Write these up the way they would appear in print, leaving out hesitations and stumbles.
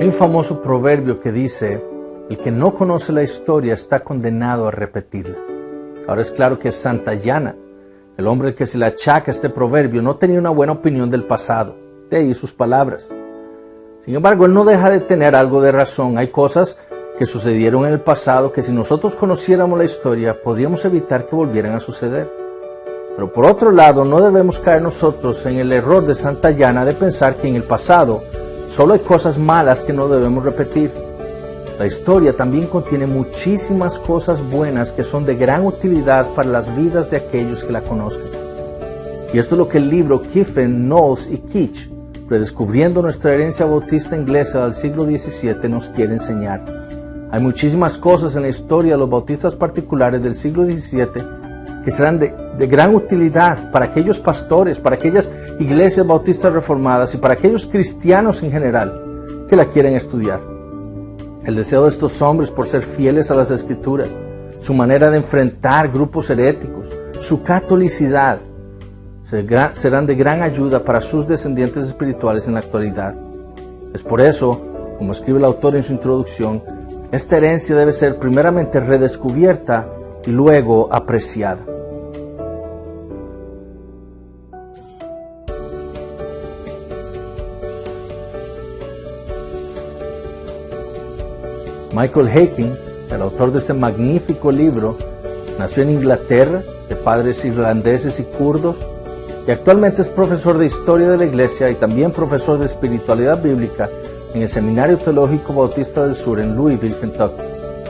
Hay un famoso proverbio que dice: el que no conoce la historia está condenado a repetirla. Ahora es claro que Santayana, el hombre al que se le achaca este proverbio, no tenía una buena opinión del pasado, de ahí sus palabras. Sin embargo, él no deja de tener algo de razón. Hay cosas que sucedieron en el pasado que si nosotros conociéramos la historia, podríamos evitar que volvieran a suceder. Pero por otro lado, no debemos caer nosotros en el error de Santayana de pensar que en el pasado solo hay cosas malas que no debemos repetir. La historia también contiene muchísimas cosas buenas que son de gran utilidad para las vidas de aquellos que la conozcan. Y esto es lo que el libro Kiffen, Knowles y Keach, Redescubriendo nuestra herencia bautista inglesa del siglo XVII, nos quiere enseñar. Hay muchísimas cosas en la historia de los bautistas particulares del siglo XVII que serán de gran utilidad para aquellos pastores, para aquellas iglesias bautistas reformadas y para aquellos cristianos en general que la quieren estudiar. El deseo de estos hombres por ser fieles a las Escrituras, su manera de enfrentar grupos heréticos, su catolicidad, serán de gran ayuda para sus descendientes espirituales en la actualidad. Es por eso, como escribe el autor en su introducción, esta herencia debe ser primeramente redescubierta y luego apreciada. Michael Haykin, el autor de este magnífico libro, nació en Inglaterra, de padres irlandeses y kurdos, y actualmente es profesor de Historia de la Iglesia y también profesor de Espiritualidad Bíblica en el Seminario Teológico Bautista del Sur en Louisville, Kentucky.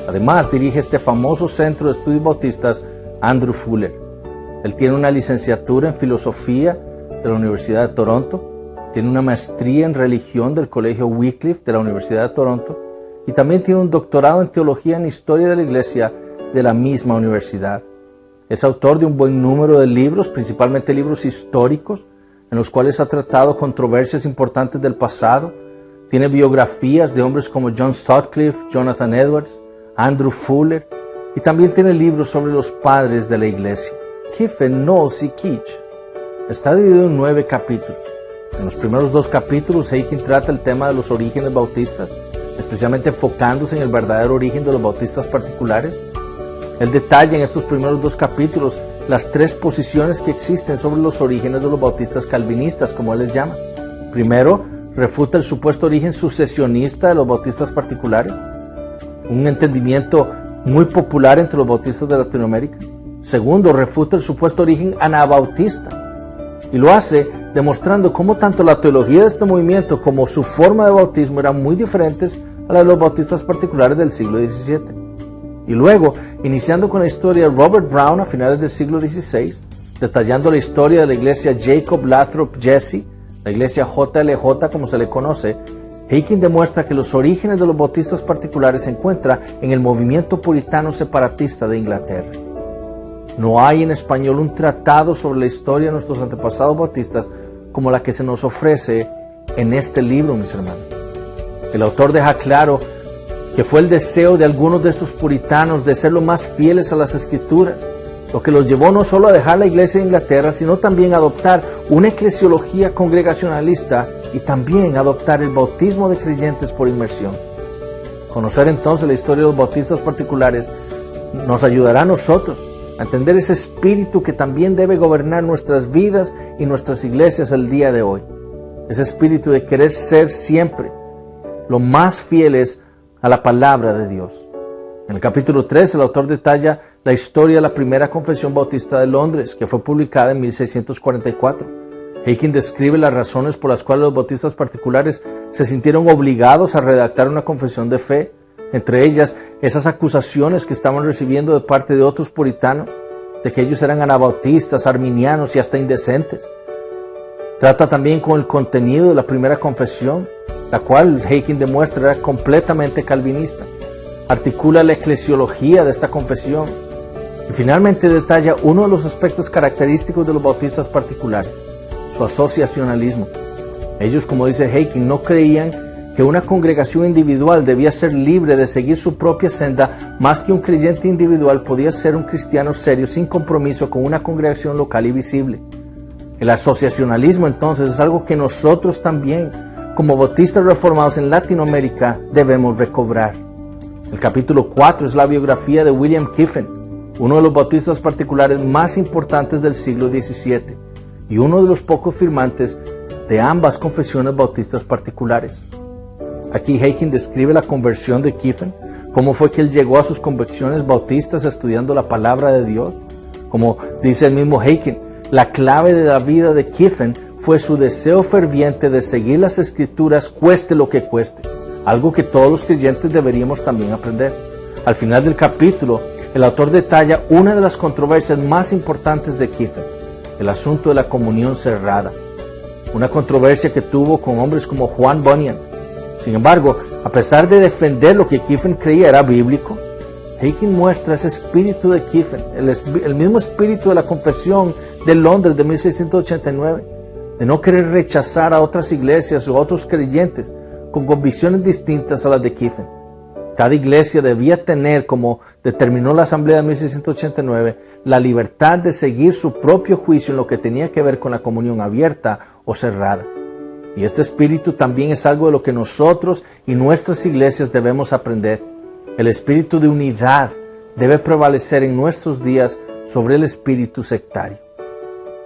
Además, dirige este famoso centro de estudios bautistas Andrew Fuller. Él tiene una licenciatura en Filosofía de la Universidad de Toronto, tiene una maestría en Religión del Colegio Wycliffe de la Universidad de Toronto y también tiene un doctorado en Teología en Historia de la Iglesia de la misma universidad. Es autor de un buen número de libros, principalmente libros históricos, en los cuales ha tratado controversias importantes del pasado. Tiene biografías de hombres como John Sutcliffe, Jonathan Edwards, Andrew Fuller, y también tiene libros sobre los padres de la iglesia. Kiffen, Knowles y Keach está dividido en 9 capítulos. En los primeros 2 capítulos, Haykin trata el tema de los orígenes bautistas, especialmente enfocándose en el verdadero origen de los bautistas particulares. Él detalla en estos primeros 2 capítulos las 3 posiciones que existen sobre los orígenes de los bautistas calvinistas, como él les llama. Primero, refuta el supuesto origen sucesionista de los bautistas particulares, un entendimiento muy popular entre los bautistas de Latinoamérica. Segundo, refuta el supuesto origen anabautista, y lo hace demostrando cómo tanto la teología de este movimiento como su forma de bautismo eran muy diferentes a la de los bautistas particulares del siglo XVII. Y luego, iniciando con la historia de Robert Brown a finales del siglo XVI, detallando la historia de la iglesia Jacob Lathrop Jesse, la iglesia JLJ como se le conoce, Haykin demuestra que los orígenes de los bautistas particulares se encuentran en el movimiento puritano separatista de Inglaterra. No hay en español un tratado sobre la historia de nuestros antepasados bautistas como la que se nos ofrece en este libro, mis hermanos. El autor deja claro que fue el deseo de algunos de estos puritanos de ser lo más fieles a las Escrituras, lo que los llevó no solo a dejar la iglesia de Inglaterra, sino también a adoptar una eclesiología congregacionalista y también a adoptar el bautismo de creyentes por inmersión. Conocer entonces la historia de los bautistas particulares nos ayudará a nosotros a entender ese espíritu que también debe gobernar nuestras vidas y nuestras iglesias el día de hoy. Ese espíritu de querer ser siempre lo más fieles a la palabra de Dios. En el capítulo 3, el autor detalla la historia de la primera confesión bautista de Londres, que fue publicada en 1644. Haykin describe las razones por las cuales los bautistas particulares se sintieron obligados a redactar una confesión de fe, entre ellas esas acusaciones que estaban recibiendo de parte de otros puritanos, de que ellos eran anabautistas, arminianos y hasta indecentes. Trata también con el contenido de la primera confesión, la cual Haykin demuestra era completamente calvinista. Articula la eclesiología de esta confesión y finalmente detalla uno de los aspectos característicos de los bautistas particulares, su asociacionalismo. Ellos, como dice Haykin, no creían que una congregación individual debía ser libre de seguir su propia senda, más que un creyente individual podía ser un cristiano serio sin compromiso con una congregación local y visible. El asociacionalismo entonces es algo que nosotros también como bautistas reformados en Latinoamérica, debemos recobrar. El capítulo 4 es la biografía de William Kiffen, uno de los bautistas particulares más importantes del siglo XVII y uno de los pocos firmantes de ambas confesiones bautistas particulares. Aquí Haykin describe la conversión de Kiffen, cómo fue que él llegó a sus convicciones bautistas estudiando la palabra de Dios. Como dice el mismo Haykin, la clave de la vida de Kiffen fue su deseo ferviente de seguir las Escrituras cueste lo que cueste, algo que todos los creyentes deberíamos también aprender. Al final del capítulo, el autor detalla una de las controversias más importantes de Kiffen, el asunto de la comunión cerrada, una controversia que tuvo con hombres como Juan Bunyan. Sin embargo, a pesar de defender lo que Kiffen creía era bíblico, Haykin muestra ese espíritu de Kiffen, el mismo espíritu de la confesión de Londres de 1689, de no querer rechazar a otras iglesias o a otros creyentes con convicciones distintas a las de Kiffen. Cada iglesia debía tener, como determinó la Asamblea de 1689, la libertad de seguir su propio juicio en lo que tenía que ver con la comunión abierta o cerrada. Y este espíritu también es algo de lo que nosotros y nuestras iglesias debemos aprender. El espíritu de unidad debe prevalecer en nuestros días sobre el espíritu sectario.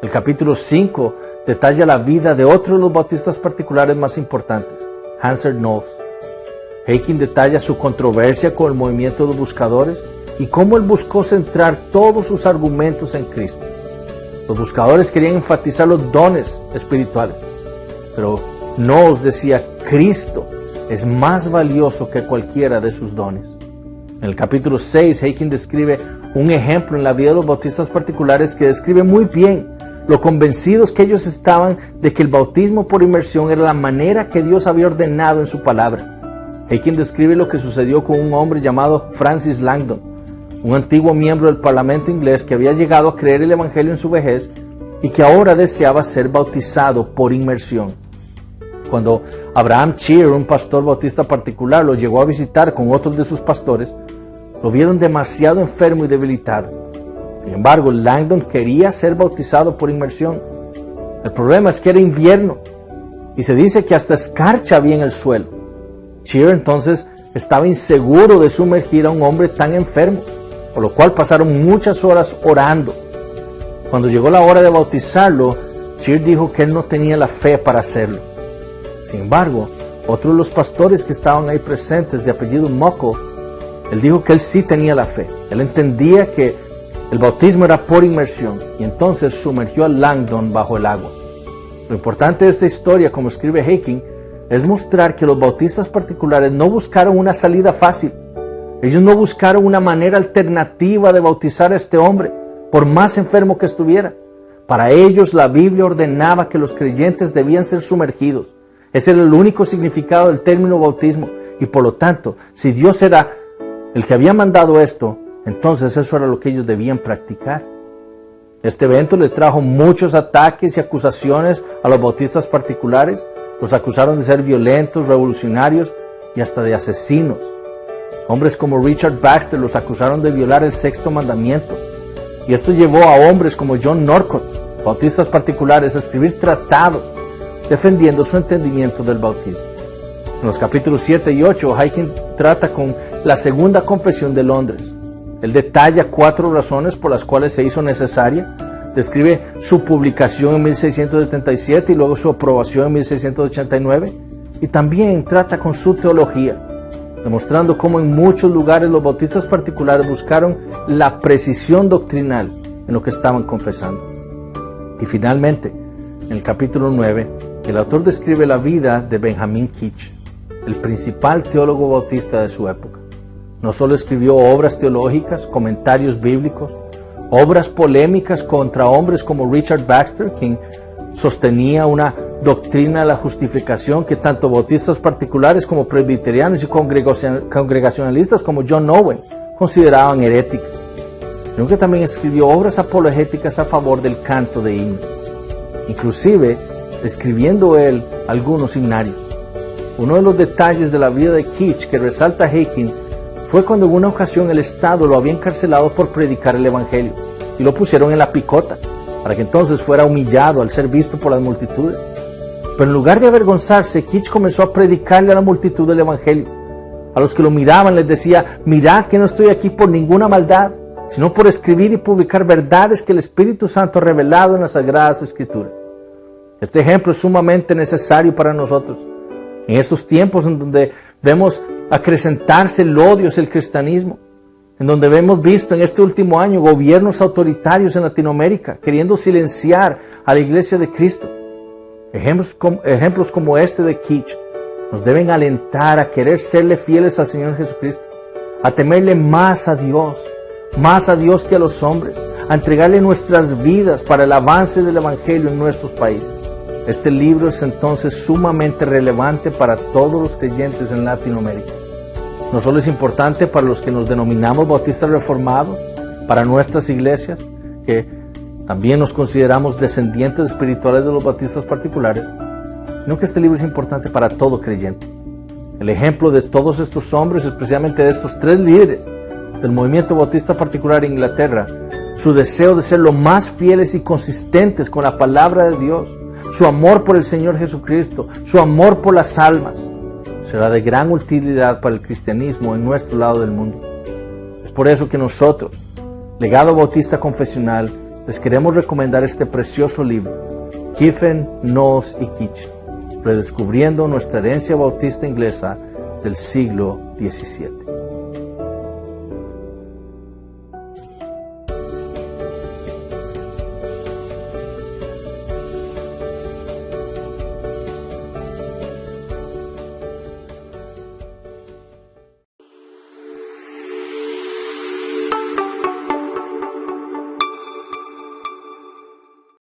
El capítulo 5 detalla la vida de otro de los bautistas particulares más importantes, Hansard Knowles. Haykin detalla su controversia con el movimiento de los buscadores y cómo él buscó centrar todos sus argumentos en Cristo. Los buscadores querían enfatizar los dones espirituales, pero Knowles decía, Cristo es más valioso que cualquiera de sus dones. En el capítulo 6, Haykin describe un ejemplo en la vida de los bautistas particulares que describe muy bien lo convencidos que ellos estaban de que el bautismo por inmersión era la manera que Dios había ordenado en su palabra. Haykin describe lo que sucedió con un hombre llamado Francis Langdon, un antiguo miembro del Parlamento inglés que había llegado a creer el Evangelio en su vejez y que ahora deseaba ser bautizado por inmersión. Cuando Abraham Cheer, un pastor bautista particular, lo llegó a visitar con otros de sus pastores, lo vieron demasiado enfermo y debilitado. Sin embargo, Langdon quería ser bautizado por inmersión. El problema es que era invierno y se dice que hasta escarcha había en el suelo. Cheer entonces estaba inseguro de sumergir a un hombre tan enfermo, por lo cual pasaron muchas horas orando. Cuando llegó la hora de bautizarlo, Cheer dijo que él no tenía la fe para hacerlo. Sin embargo, otro de los pastores que estaban ahí presentes, de apellido Muckle, él dijo que él sí tenía la fe. Él entendía que el bautismo era por inmersión y entonces sumergió a Langdon bajo el agua. Lo importante de esta historia, como escribe Haykin, es mostrar que los bautistas particulares no buscaron una salida fácil. Ellos no buscaron una manera alternativa de bautizar a este hombre, por más enfermo que estuviera. Para ellos la Biblia ordenaba que los creyentes debían ser sumergidos. Ese era el único significado del término bautismo y por lo tanto, si Dios era el que había mandado esto, entonces eso era lo que ellos debían practicar. Este evento le trajo muchos ataques y acusaciones a los bautistas particulares. Los acusaron de ser violentos, revolucionarios y hasta de asesinos. Hombres como Richard Baxter los acusaron de violar el sexto mandamiento. Y esto llevó a hombres como John Norcott, bautistas particulares, a escribir tratados defendiendo su entendimiento del bautismo. En los capítulos 7 y 8, Haykin trata con la segunda confesión de Londres. Él detalla 4 razones por las cuales se hizo necesaria. Describe su publicación en 1677 y luego su aprobación en 1689. Y también trata con su teología, demostrando cómo en muchos lugares los bautistas particulares buscaron la precisión doctrinal en lo que estaban confesando. Y finalmente, en el capítulo 9, el autor describe la vida de Benjamin Keach, el principal teólogo bautista de su época. No solo escribió obras teológicas, comentarios bíblicos, obras polémicas contra hombres como Richard Baxter, quien sostenía una doctrina de la justificación que tanto bautistas particulares como presbiterianos y congregacionalistas como John Owen consideraban herética, sino que también escribió obras apologéticas a favor del canto de himnos, inclusive escribiendo él algunos himnarios. Uno de los detalles de la vida de Keach que resalta Haykin fue cuando en una ocasión el Estado lo había encarcelado por predicar el Evangelio y lo pusieron en la picota para que entonces fuera humillado al ser visto por las multitudes. Pero en lugar de avergonzarse, Kitch comenzó a predicarle a la multitud del Evangelio. A los que lo miraban les decía: mirad que no estoy aquí por ninguna maldad, sino por escribir y publicar verdades que el Espíritu Santo ha revelado en las Sagradas Escrituras. Este ejemplo es sumamente necesario para nosotros. En estos tiempos en donde vemos acrecentarse el odio hacia el cristianismo, en donde hemos visto en este último año gobiernos autoritarios en Latinoamérica queriendo silenciar a la Iglesia de Cristo. Ejemplos como este de Kitch nos deben alentar a querer serle fieles al Señor Jesucristo, a temerle más a Dios que a los hombres, a entregarle nuestras vidas para el avance del Evangelio en nuestros países. Este libro es entonces sumamente relevante para todos los creyentes en Latinoamérica. No solo es importante para los que nos denominamos bautistas reformados, para nuestras iglesias, que también nos consideramos descendientes espirituales de los bautistas particulares, sino que este libro es importante para todo creyente. El ejemplo de todos estos hombres, especialmente de estos 3 líderes del movimiento bautista particular en Inglaterra, su deseo de ser lo más fieles y consistentes con la palabra de Dios, su amor por el Señor Jesucristo, su amor por las almas, será de gran utilidad para el cristianismo en nuestro lado del mundo. Es por eso que nosotros, Legado Bautista Confesional, les queremos recomendar este precioso libro, Kiffen, Knowles y Kitch, redescubriendo nuestra herencia bautista inglesa del siglo XVII.